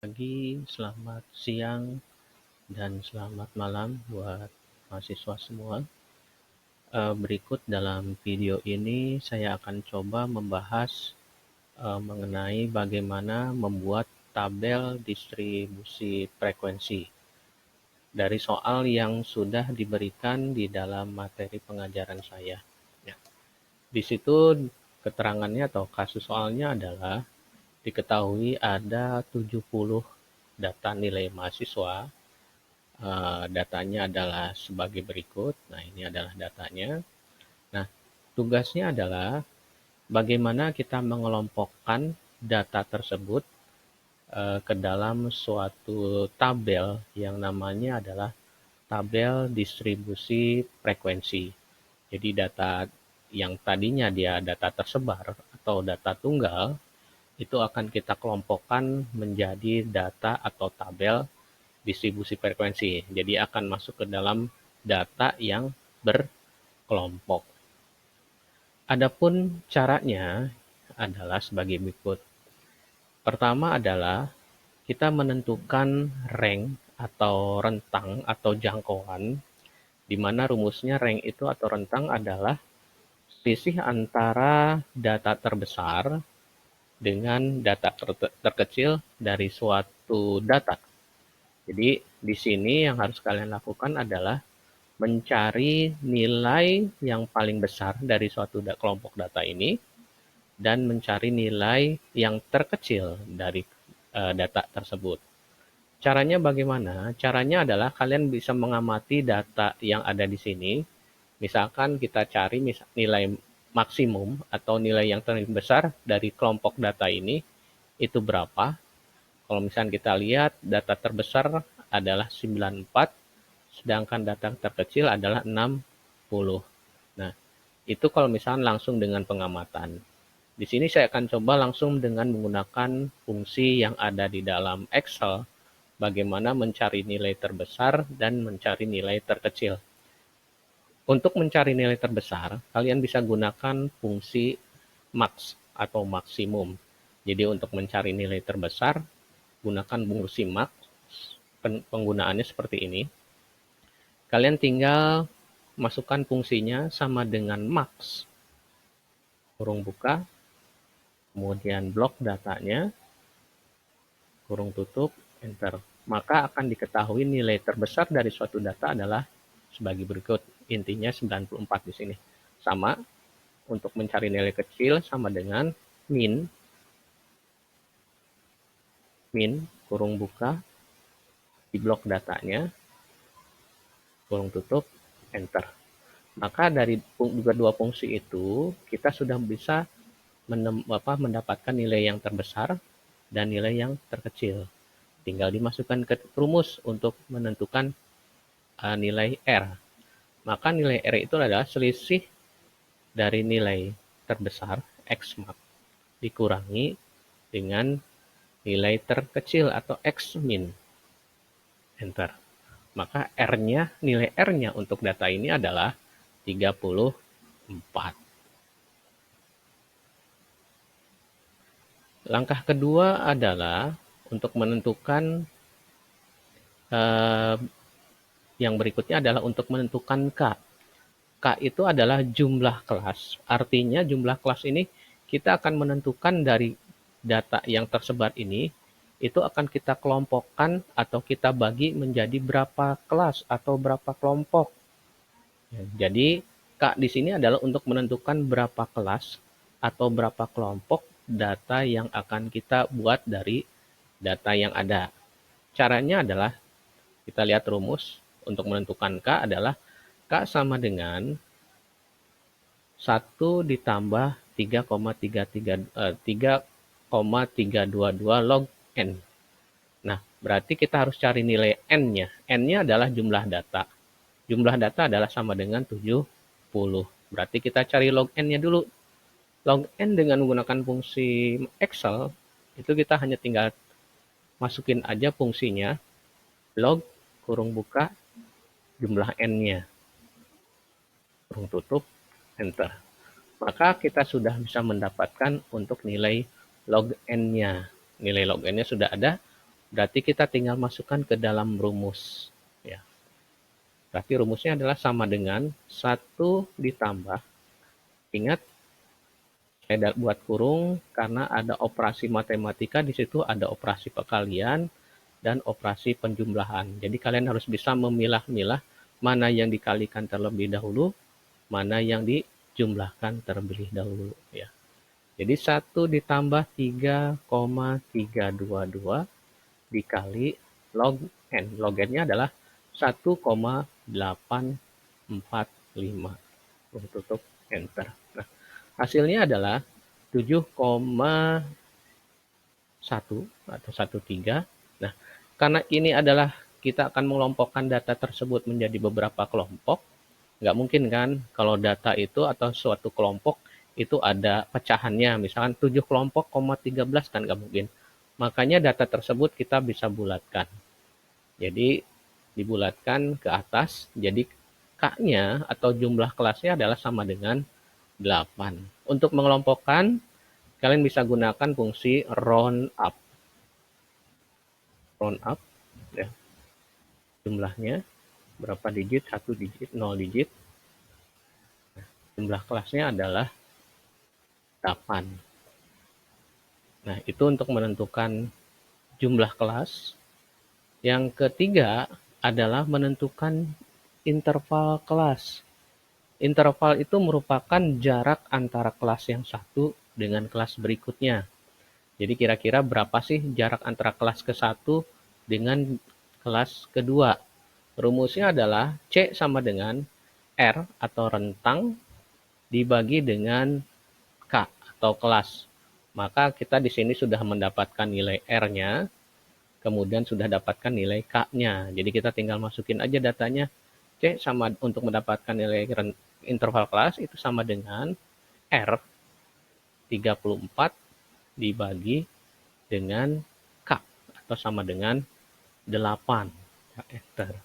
Pagi, selamat siang, dan selamat malam buat mahasiswa semua. Berikut dalam video ini saya akan coba membahas mengenai bagaimana membuat tabel distribusi frekuensi dari soal yang sudah diberikan di dalam materi pengajaran saya. Ya. Di situ keterangannya atau kasus soalnya adalah diketahui ada 70 data nilai mahasiswa. Datanya adalah sebagai berikut. Nah, ini adalah datanya. Nah, tugasnya adalah bagaimana kita mengelompokkan data tersebut ke dalam suatu tabel yang namanya adalah tabel distribusi frekuensi. Jadi data yang tadinya dia data tersebar atau data tunggal, itu akan kita kelompokkan menjadi data atau tabel distribusi frekuensi. Jadi akan masuk ke dalam data yang berkelompok. Adapun caranya adalah sebagai berikut. Pertama adalah kita menentukan rank atau rentang atau jangkauan, di mana rumusnya rank itu atau rentang adalah selisih antara data terbesar dengan data terkecil dari suatu data. Jadi di sini yang harus kalian lakukan adalah mencari nilai yang paling besar dari suatu kelompok data ini dan mencari nilai yang terkecil dari data tersebut. Caranya bagaimana? Caranya adalah kalian bisa mengamati data yang ada di sini. Misalkan kita cari nilai maksimum atau nilai yang terbesar dari kelompok data ini itu berapa. Kalau misalnya kita lihat data terbesar adalah 94, sedangkan data terkecil adalah 60. Nah, itu kalau misalnya langsung dengan pengamatan. Di sini saya akan coba langsung dengan menggunakan fungsi yang ada di dalam Excel, bagaimana mencari nilai terbesar dan mencari nilai terkecil. Untuk mencari nilai terbesar, kalian bisa gunakan fungsi max atau maksimum. Jadi untuk mencari nilai terbesar, gunakan fungsi max. Penggunaannya seperti ini. Kalian tinggal masukkan fungsinya sama dengan max, kurung buka, kemudian blok datanya, kurung tutup, enter. Maka akan diketahui nilai terbesar dari suatu data adalah sebagai berikut. Intinya 94 di sini. Sama, untuk mencari nilai kecil sama dengan min, kurung buka, di blok datanya, kurung tutup, enter. Maka dari dua fungsi itu, kita sudah bisa mendapatkan nilai yang terbesar dan nilai yang terkecil. Tinggal dimasukkan ke rumus untuk menentukan nilai R. Maka nilai R itu adalah selisih dari nilai terbesar, X max, dikurangi dengan nilai terkecil atau X min. Enter. Maka R-nya, nilai R-nya untuk data ini adalah 34. Langkah kedua adalah untuk menentukan yang berikutnya adalah untuk menentukan K. K itu adalah jumlah kelas. Artinya jumlah kelas ini kita akan menentukan dari data yang tersebar ini, itu akan kita kelompokkan atau kita bagi menjadi berapa kelas atau berapa kelompok. Jadi K di sini adalah untuk menentukan berapa kelas atau berapa kelompok data yang akan kita buat dari data yang ada. Caranya adalah kita lihat rumus untuk menentukan K adalah K sama dengan 1 ditambah 3,322 log N. Nah, berarti kita harus cari nilai N-nya. N-nya adalah jumlah data. Jumlah data adalah sama dengan 70. Berarti kita cari log N-nya dulu. Log N dengan menggunakan fungsi Excel, itu kita hanya tinggal masukin aja fungsinya, log, kurung buka, jumlah N-nya. Kurung tutup, enter. Maka kita sudah bisa mendapatkan untuk nilai log N-nya. Nilai log N-nya sudah ada, Berarti kita tinggal masukkan ke dalam rumus. Ya. Berarti rumusnya adalah sama dengan 1 ditambah, ingat saya buat kurung karena ada operasi matematika, di situ ada operasi perkalian dan operasi penjumlahan. Jadi kalian harus bisa memilah-milah mana yang dikalikan terlebih dahulu, mana yang dijumlahkan terlebih dahulu. Ya. Jadi 1 ditambah 3,322 dikali log n. Log n-nya adalah 1,845. Tutup, enter. Nah, hasilnya adalah 7,1 atau 13. Nah, karena ini adalah kita akan mengelompokkan data tersebut menjadi beberapa kelompok, nggak mungkin kan kalau data itu atau suatu kelompok itu ada pecahannya, misalkan 7 kelompok, 13 kan nggak mungkin. Makanya data tersebut kita bisa bulatkan. Jadi dibulatkan ke atas, jadi K-nya atau jumlah kelasnya adalah sama dengan 8. Untuk mengelompokkan, kalian bisa gunakan fungsi round up. Round up, ya. Jumlahnya berapa digit? 1 digit, 0 digit. Nah, jumlah kelasnya adalah 8. Nah, itu untuk menentukan jumlah kelas. Yang ketiga adalah menentukan interval kelas. Interval itu merupakan jarak antara kelas yang satu dengan kelas berikutnya. Jadi kira-kira berapa sih jarak antara kelas ke-1 dengan kelas kedua? Rumusnya adalah C sama dengan R atau rentang dibagi dengan K atau kelas. Maka kita di sini sudah mendapatkan nilai R-nya, kemudian sudah dapatkan nilai K-nya. Jadi kita tinggal masukin aja datanya. C sama untuk mendapatkan nilai interval kelas itu sama dengan R 34 dibagi dengan K atau sama dengan 8. Enter.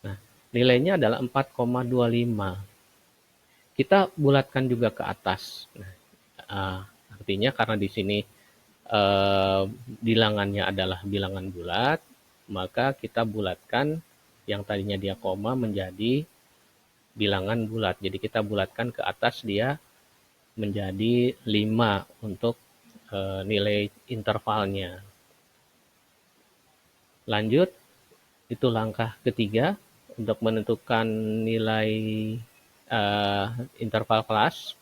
Nah, nilainya adalah 4,25. Kita bulatkan juga ke atas. Nah, artinya karena di sini bilangannya adalah bilangan bulat, maka kita bulatkan yang tadinya dia koma menjadi bilangan bulat. Jadi kita bulatkan ke atas dia menjadi 5 untuk nilai intervalnya. Lanjut, itu langkah ketiga untuk menentukan nilai interval kelas.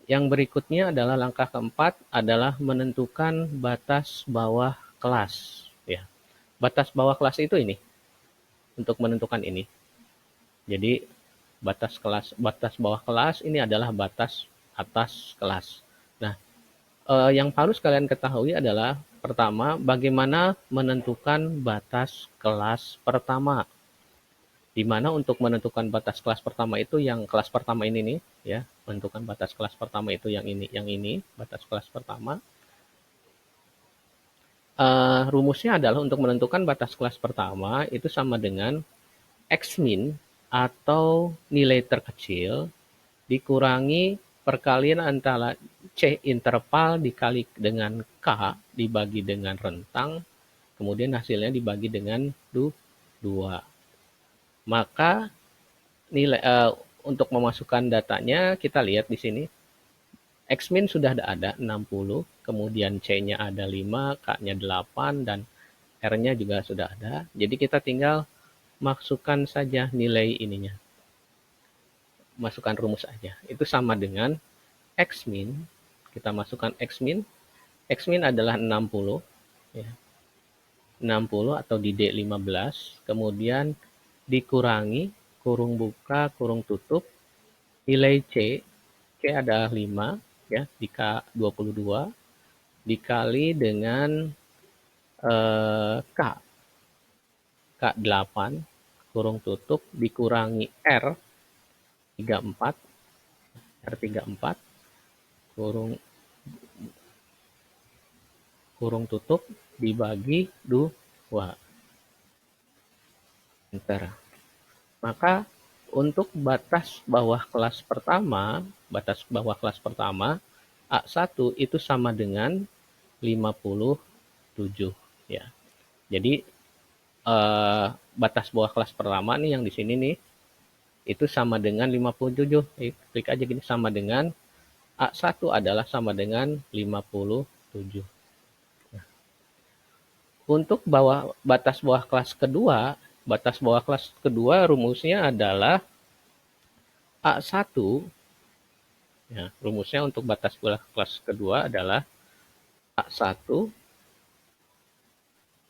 Yang berikutnya adalah langkah keempat adalah menentukan batas bawah kelas. Ya. Batas bawah kelas itu ini, untuk menentukan ini. Jadi batas bawah kelas ini adalah batas atas kelas. Nah, yang harus kalian ketahui adalah pertama, bagaimana menentukan batas kelas pertama. Di mana untuk menentukan batas kelas pertama itu yang kelas pertama ini nih, ya, menentukan batas kelas pertama itu yang ini batas kelas pertama. Rumusnya adalah untuk menentukan batas kelas pertama itu sama dengan X-min atau nilai terkecil dikurangi perkalian antara C interval dikali dengan K dibagi dengan rentang, kemudian hasilnya dibagi dengan 2. Maka nilai untuk memasukkan datanya kita lihat di sini. X-min sudah ada 60, kemudian C-nya ada 5, K-nya 8 dan R-nya juga sudah ada. Jadi kita tinggal masukkan saja nilai ininya. Masukkan rumus aja. Itu sama dengan X-min. Kita masukkan X-min. X-min adalah 60, ya. 60 atau di D15, kemudian dikurangi kurung buka kurung tutup nilai C adalah 5, ya, di K 22 dikali dengan K 8 kurung tutup dikurangi R 34 kurung tutup dibagi 2. Enter. Maka untuk batas bawah kelas pertama A1 itu sama dengan 57. ya. Jadi batas bawah kelas pertama nih yang di sini nih itu sama dengan 57. Klik aja gini, sama dengan A1 adalah sama dengan 57. Untuk batas bawah kelas kedua rumusnya adalah A1, ya, rumusnya untuk batas bawah kelas kedua adalah A1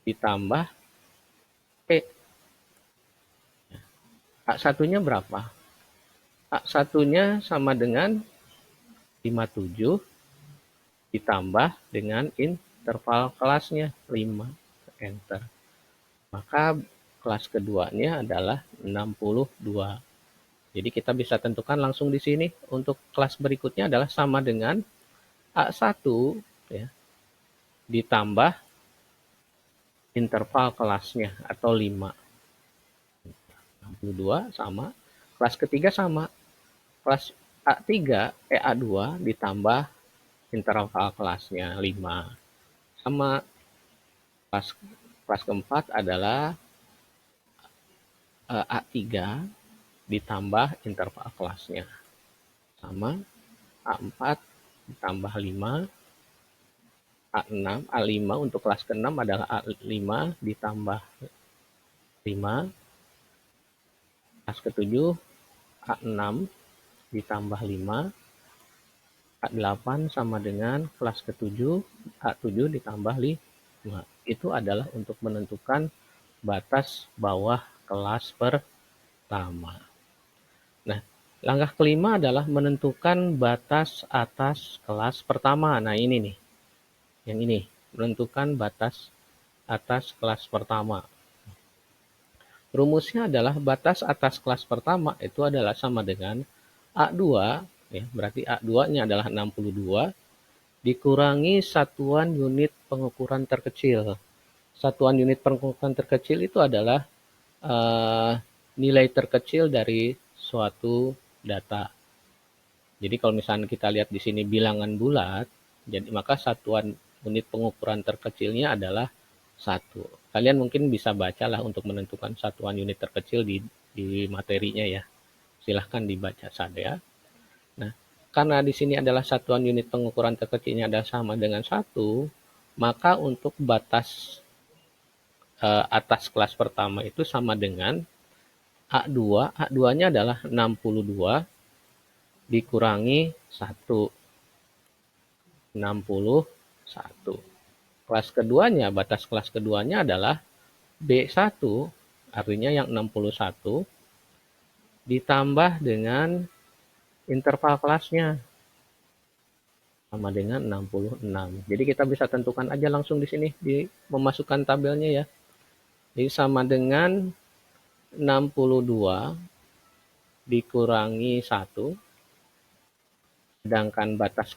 ditambah P. A1-nya berapa? A1-nya sama dengan 57 ditambah dengan interval kelasnya 5, enter. Maka kelas keduanya adalah 62. Jadi kita bisa tentukan langsung di sini. Untuk kelas berikutnya adalah sama dengan A1 ya, ditambah interval kelasnya atau 5. 62 sama. Kelas ketiga sama. Kelas A2 ditambah interval kelasnya 5. Sama. Kelas keempat adalah A3 ditambah interval kelasnya. Sama. A4 ditambah 5. A5 untuk kelas ke-6 adalah A5 ditambah 5. Kelas ke-7 A6 ditambah 5. A8 sama dengan kelas ke-7 A7 ditambah 5. Itu adalah untuk menentukan batas bawah kelas pertama. Nah, langkah kelima adalah menentukan batas atas kelas pertama. Nah, ini nih. Yang ini, menentukan batas atas kelas pertama. Rumusnya adalah batas atas kelas pertama itu adalah sama dengan A2, ya, berarti A2-nya adalah 62, dikurangi satuan unit pengukuran terkecil. Satuan unit pengukuran terkecil itu adalah nilai terkecil dari suatu data. Jadi kalau misalnya kita lihat di sini bilangan bulat, jadi maka satuan unit pengukuran terkecilnya adalah 1. Kalian mungkin bisa bacalah untuk menentukan satuan unit terkecil di materinya ya. Silahkan dibaca saja. Nah, karena di sini adalah satuan unit pengukuran terkecilnya adalah sama dengan 1, maka untuk batas atas kelas pertama itu sama dengan A2. A2-nya adalah 62 dikurangi 1. 61. Kelas keduanya, batas kelas keduanya adalah B1, artinya yang 61, ditambah dengan interval kelasnya, sama dengan 66. Jadi kita bisa tentukan aja langsung di sini, memasukkan tabelnya ya. Jadi sama dengan 62 dikurangi 1, sedangkan batas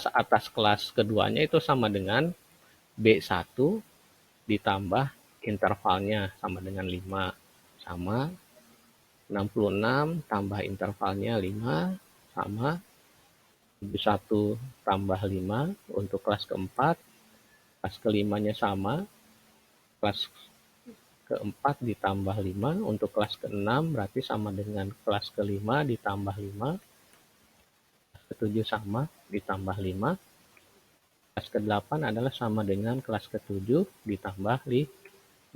atas kelas keduanya itu sama dengan B1 ditambah intervalnya sama dengan 5, sama 66 tambah intervalnya 5, sama 1 tambah 5 untuk kelas keempat. Kelas kelimanya sama, kelas keempat ditambah 5, untuk kelas ke-6 berarti sama dengan kelas kelima ditambah 5, kelas ke-7 sama ditambah 5, kelas ke-8 adalah sama dengan kelas ke-7 ditambah 5.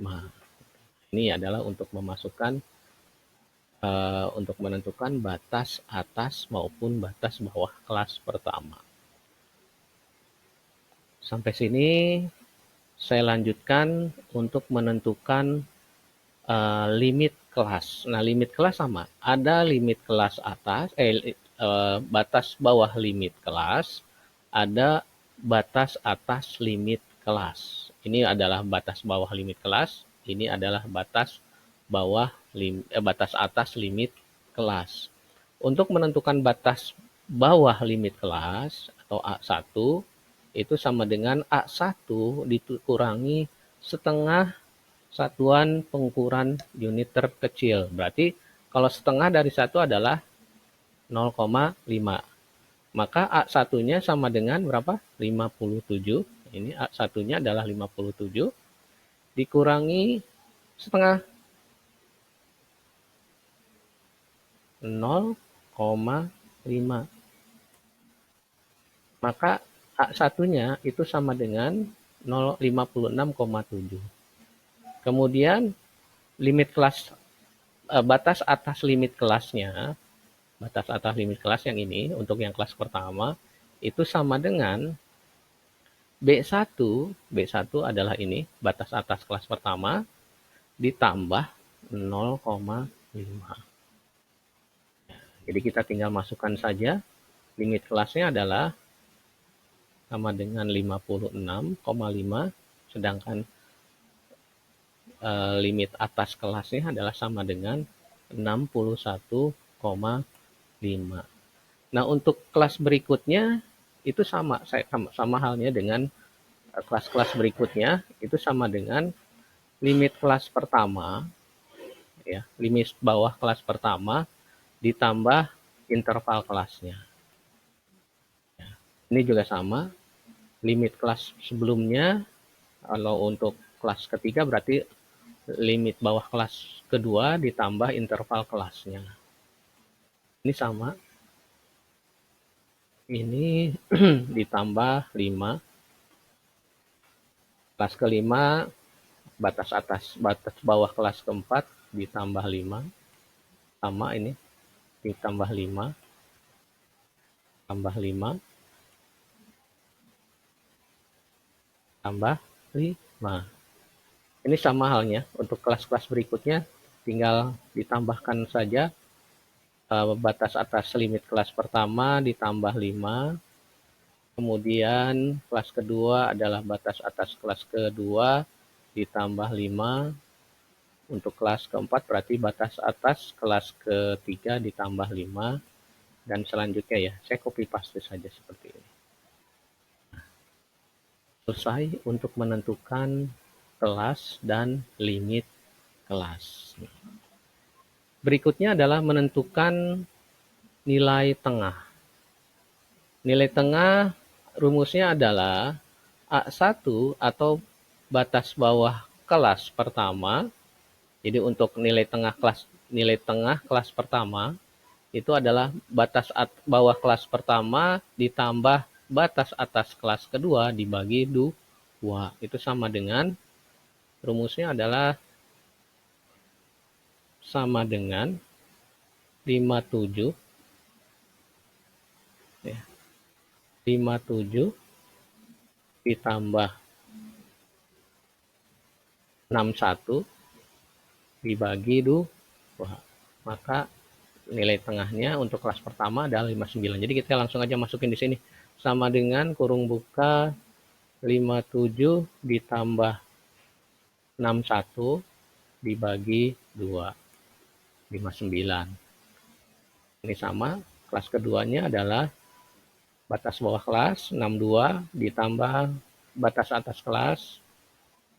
Ini adalah untuk memasukkan untuk menentukan batas atas maupun batas bawah kelas pertama. Sampai sini saya lanjutkan untuk menentukan limit kelas. Nah, limit kelas sama. Ada limit kelas atas, batas bawah limit kelas, ada batas atas limit kelas. Ini adalah batas bawah limit kelas, ini adalah batas batas atas limit kelas. Untuk menentukan batas bawah limit kelas atau A1 itu sama dengan A1 dikurangi setengah satuan pengukuran unit terkecil. Berarti kalau setengah dari 1 adalah 0,5. Maka A1-nya sama dengan berapa? 57 Ini satunya adalah 57 dikurangi setengah 0,5. Maka A1-nya itu sama dengan 56,7. Kemudian limit kelas batas atas limit kelasnya, batas atas limit kelas yang ini untuk yang kelas pertama itu sama dengan B1. B1 adalah ini batas atas kelas pertama ditambah 0,5. Jadi kita tinggal masukkan saja limit kelasnya adalah sama dengan 56,5, sedangkan limit atas kelasnya adalah sama dengan 61,5. Nah, untuk kelas berikutnya itu sama halnya dengan kelas-kelas berikutnya, itu sama dengan limit kelas pertama, ya, limit bawah kelas pertama ditambah interval kelasnya. Ini juga sama, limit kelas sebelumnya, kalau untuk kelas ketiga berarti limit bawah kelas kedua ditambah interval kelasnya. Ini sama. Ini ditambah 5. Kelas kelima, batas atas, batas bawah kelas keempat ditambah 5. Sama ini, ditambah 5. Tambah 5. Tambah 5. Ini sama halnya. Untuk kelas-kelas berikutnya, tinggal ditambahkan saja batas atas limit kelas pertama ditambah 5. Kemudian kelas kedua adalah batas atas kelas kedua ditambah 5. Untuk kelas keempat berarti batas atas kelas ketiga ditambah 5. Dan selanjutnya ya, saya copy paste saja seperti ini. Selesai untuk menentukan kelas dan limit kelas. Berikutnya adalah menentukan nilai tengah. Nilai tengah rumusnya adalah A1 atau batas bawah kelas pertama. Jadi untuk nilai tengah kelas pertama itu adalah batas bawah kelas pertama ditambah batas atas kelas kedua dibagi 2. Itu sama dengan rumusnya adalah sama dengan 57 ya. 57 ditambah 61 dibagi 2. Maka nilai tengahnya untuk kelas pertama adalah 59. Jadi kita langsung aja masukin di sini. Sama dengan kurung buka 57 ditambah 61 dibagi 2. 59. Ini sama. Kelas keduanya adalah batas bawah kelas 62 ditambah batas atas kelas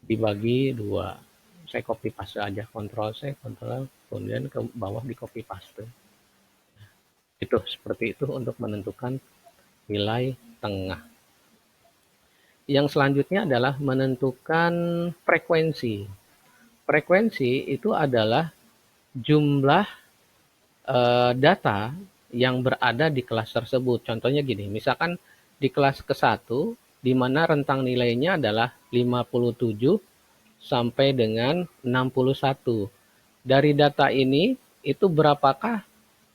dibagi 2. Saya copy paste aja, Ctrl C, Ctrl, kemudian ke bawah di copy paste. Itu seperti itu untuk menentukan nilai tengah. Yang selanjutnya adalah menentukan frekuensi. Frekuensi itu adalah jumlah data yang berada di kelas tersebut. Contohnya gini, misalkan di kelas ke-1 di mana rentang nilainya adalah 57 sampai dengan 61. Dari data ini itu berapakah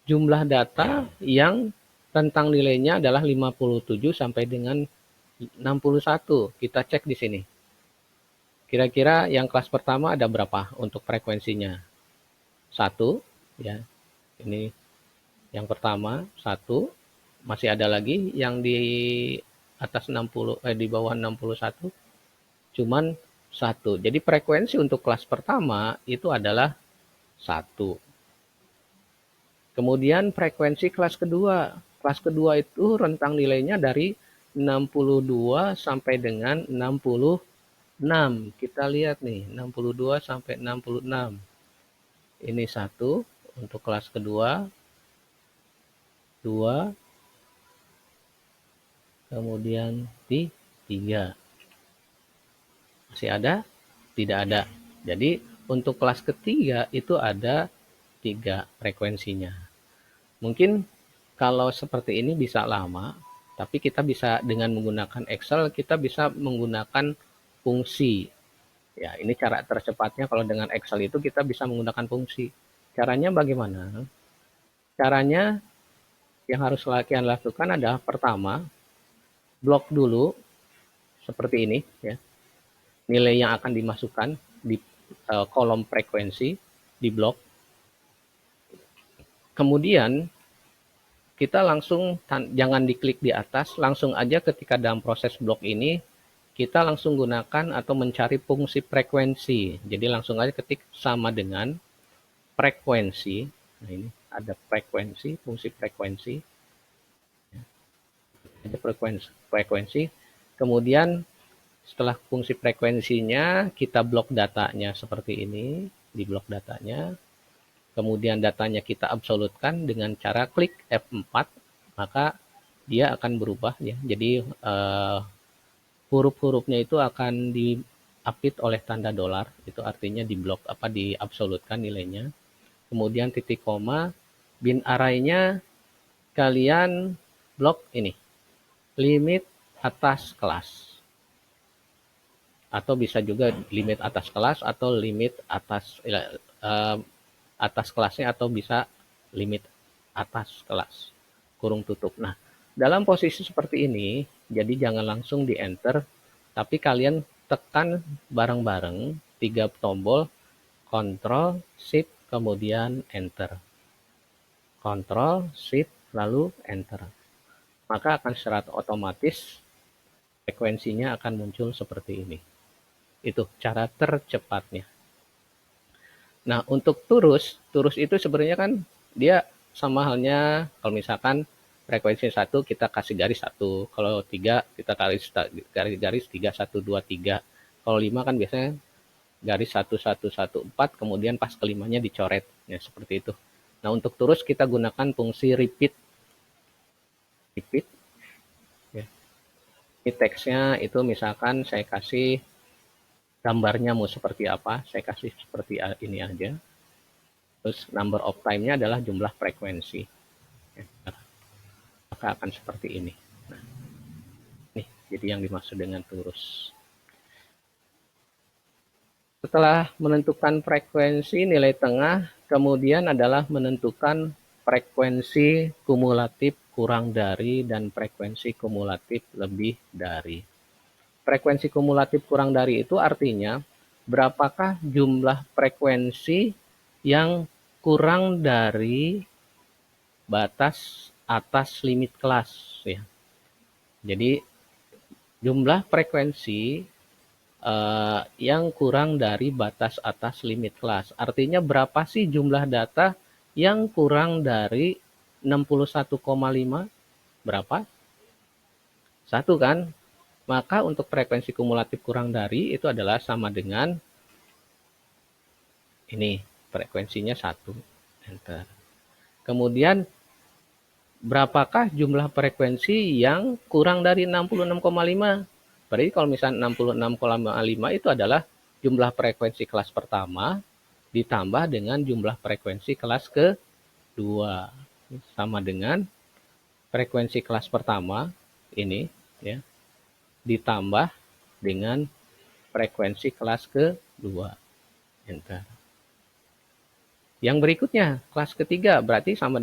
jumlah data yang rentang nilainya adalah 57 sampai dengan 61. Kita cek di sini. Kira-kira yang kelas pertama ada berapa untuk frekuensinya? 1 ya. Ini yang pertama 1. Masih ada lagi yang di atas 60 di bawah 61 cuman 1. Jadi frekuensi untuk kelas pertama itu adalah 1. Kemudian frekuensi kelas kedua. Kelas kedua itu rentang nilainya dari 62 sampai dengan 66. Kita lihat nih, 62 sampai 66. Ini 1 untuk kelas kedua. 2. Kemudian 3. Masih ada? Tidak ada. Jadi untuk kelas ketiga itu ada 3 frekuensinya. Mungkin kalau seperti ini bisa lama, tapi kita bisa dengan menggunakan Excel, kita bisa menggunakan fungsi. Ya, ini cara tercepatnya kalau dengan Excel itu kita bisa menggunakan fungsi. Caranya bagaimana? Caranya yang harus kalian lakukan adalah pertama, blok dulu seperti ini ya. Nilai yang akan dimasukkan di kolom frekuensi di blok. Kemudian kita langsung jangan diklik di atas, langsung aja ketika dalam proses blok ini kita langsung gunakan atau mencari fungsi frekuensi. Jadi langsung aja ketik sama dengan frekuensi. Nah, ini ada frekuensi, fungsi frekuensi. Ada frekuensi. Kemudian setelah fungsi frekuensinya kita blok datanya seperti ini, di blok datanya. Kemudian datanya kita absolutkan dengan cara klik F4, maka dia akan berubah ya. Jadi huruf-hurufnya itu akan diapit oleh tanda dolar, itu artinya di blok diabsolutkan nilainya. Kemudian titik koma, bin arraynya kalian blok ini, limit atas kelas. Atau bisa juga limit atas kelas atau limit atas kelasnya atau bisa limit atas kelas kurung tutup. Nah, dalam posisi seperti ini, jadi jangan langsung di enter, tapi kalian tekan bareng-bareng 3 tombol, Ctrl, Shift, kemudian enter. Ctrl, Shift, lalu enter. Maka akan secara otomatis frekuensinya akan muncul seperti ini. Itu cara tercepatnya. Nah, untuk turus itu sebenarnya kan dia sama halnya kalau misalkan frekuensi 1 kita kasih garis 1, kalau 3 kita garis 3 1 2 3. Kalau 5 kan biasanya garis 1 1 1 4 kemudian pas kelimanya dicoret. Ya, seperti itu. Nah, untuk turus kita gunakan fungsi repeat. Repeat ya. Ini teksnya itu misalkan saya kasih gambarnya mau seperti apa, saya kasih seperti ini aja. Terus number of time-nya adalah jumlah frekuensi. Ya, maka akan seperti ini. Nah, nih, jadi yang dimaksud dengan turus. Setelah menentukan frekuensi nilai tengah, kemudian adalah menentukan frekuensi kumulatif kurang dari dan frekuensi kumulatif lebih dari. Frekuensi kumulatif kurang dari itu artinya berapakah jumlah frekuensi yang kurang dari batas atas limit kelas ya. Jadi jumlah frekuensi yang kurang dari batas atas limit kelas. Artinya berapa sih jumlah data yang kurang dari 61,5? Berapa? 1 kan? Maka untuk frekuensi kumulatif kurang dari itu adalah sama dengan ini, frekuensinya 1. Enter. Kemudian berapakah jumlah frekuensi yang kurang dari 66,5? Berarti kalau misalnya 66,5 itu adalah jumlah frekuensi kelas pertama ditambah dengan jumlah frekuensi kelas kedua. Sama dengan frekuensi kelas pertama ini ya ditambah dengan frekuensi kelas kedua. Enter. Yang berikutnya, kelas ketiga, berarti sama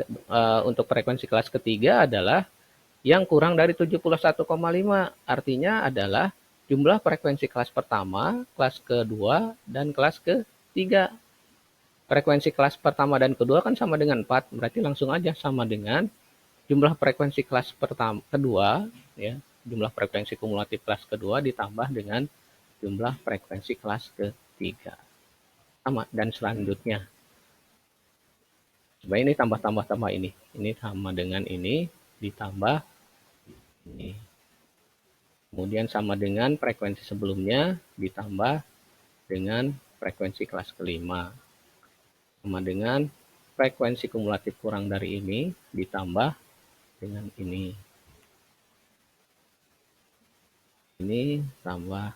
untuk frekuensi kelas ketiga adalah yang kurang dari 71,5. Artinya adalah jumlah frekuensi kelas pertama, kelas kedua, dan kelas ketiga. Frekuensi kelas pertama dan kedua kan sama dengan 4, berarti langsung aja sama dengan jumlah frekuensi kelas kedua, ya, jumlah frekuensi kumulatif kelas kedua ditambah dengan jumlah frekuensi kelas ketiga. Sama, dan selanjutnya. Coba ini tambah ini. Ini sama dengan ini, ditambah ini. Kemudian sama dengan frekuensi sebelumnya, ditambah dengan frekuensi kelas kelima. Sama dengan frekuensi kumulatif kurang dari ini, ditambah dengan ini. Ini tambah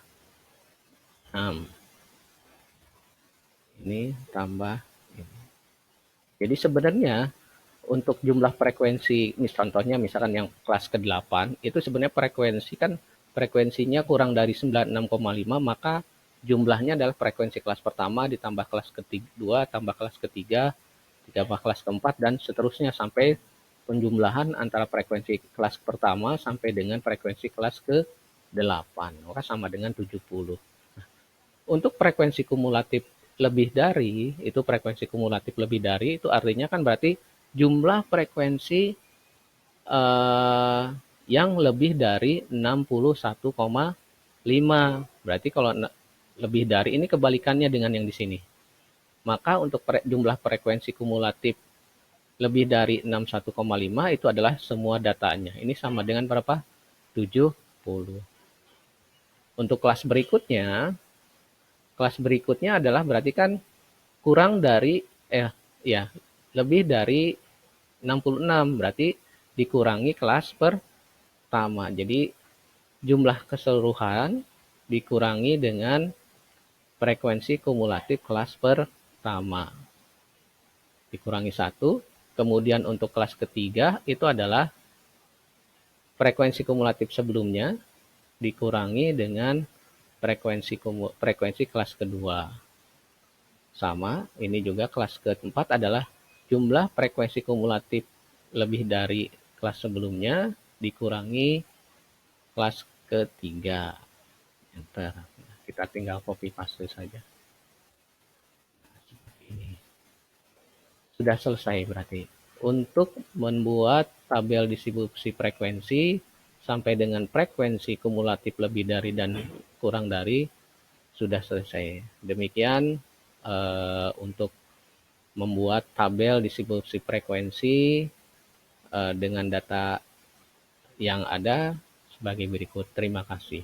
Ini tambah ini. Jadi sebenarnya untuk jumlah frekuensi, contohnya misalkan yang kelas ke-8, itu sebenarnya frekuensinya kurang dari 96,5, maka jumlahnya adalah frekuensi kelas pertama ditambah kelas kedua, tambah kelas ketiga, ditambah kelas keempat, dan seterusnya sampai penjumlahan antara frekuensi kelas pertama sampai dengan frekuensi kelas ke-8, maka sama dengan 70. Untuk frekuensi kumulatif lebih dari, itu artinya kan berarti jumlah frekuensi yang lebih dari 61,5. Berarti kalau lebih dari ini kebalikannya dengan yang di sini. Maka untuk jumlah frekuensi kumulatif lebih dari 61,5 itu adalah semua datanya. Ini sama dengan berapa? 70. Untuk kelas berikutnya adalah berarti kan kurang dari lebih dari 66, berarti dikurangi kelas pertama. Jadi jumlah keseluruhan dikurangi dengan frekuensi kumulatif kelas pertama. Dikurangi 1. Kemudian untuk kelas ketiga itu adalah frekuensi kumulatif sebelumnya dikurangi dengan frekuensi kelas kedua. Sama, ini juga kelas keempat adalah jumlah frekuensi kumulatif lebih dari kelas sebelumnya dikurangi kelas ketiga. Enter. Kita tinggal copy paste saja. Seperti ini. Sudah selesai berarti. Untuk membuat tabel distribusi frekuensi sampai dengan frekuensi kumulatif lebih dari dan kurang dari sudah selesai. Demikian untuk membuat tabel distribusi frekuensi dengan data yang ada sebagai berikut. Terima kasih.